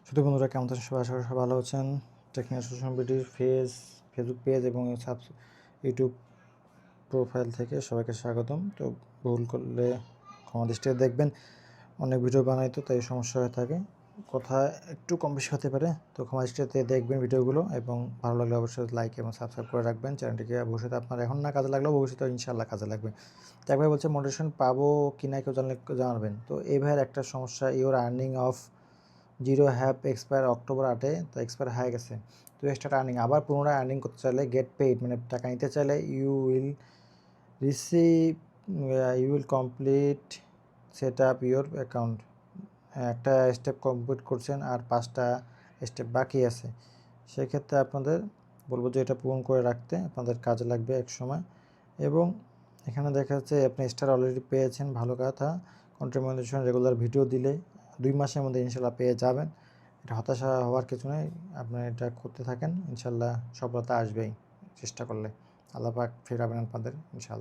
শুধু বন্ধুরা কেমন আছেন? সবাই আশা করি সবাই ভালো আছেন। টেকনিক্যাল সলিউশন বিডির ফেসবুক পেজ এবং ইউটিউব প্রোফাইল থেকে সবাইকে স্বাগতম। তো ভুল করলে ক্ষমা দৃষ্টিতে দেখবেন। অনেক ভিডিও বানাই তো তাই সমস্যা হয়ে থাকে, কথা একটু কম বেশি হতে পারে। তো ক্ষমা দৃষ্টিতে দেখবেন ভিডিওগুলো এবং ভালো লাগলে অবশ্যই লাইক এবং সাবস্ক্রাইব করে রাখবেন চ্যানেলটিকে। ভবিষ্যতে আপনার এখন না কাজে লাগলেও ভবিষ্যতে ইনশাআল্লাহ কাজে লাগবে। তো একবার বলছে মোটিভেশন পাবো কি না কেউ জানলে জানাবেন। তো এই ভাইয়ের একটা সমস্যা, your earning of zero have expire October 8-এ, তো এক্সপায়ার হয়ে গেছে। তো এক্সট্রা আর্নিং আবার পুনরায় আর্নিং করতে চাইলে গেট পেইড মানে টাকা নিতে চাইলে you will complete set up your account. একটা স্টেপ কমপ্লিট করছেন আর 5টা স্টেপ বাকি আছে। সেক্ষেত্রে আপনাদের বলবো যে এটা পূরণ করে রাখতে আপনাদের কাজে লাগবে এক সময়। এবং এখানে দেখা যাচ্ছে আপনি স্টার অলরেডি পেয়েছেন, ভালো কথা। কন্টিনিউশন রেগুলার ভিডিও দিলে 2 মাসের মধ্যে ইনশাল্লাহ পেয়ে যাবেন। এটা হতাশা হওয়ার কিছু নেই, আপনি এটা করতে থাকেন, ইনশাল্লাহ সফলতা আসবেই চেষ্টা করলে। আল্লাহ পাক ফেরাবেন আপনাদের ইনশাল্লাহ।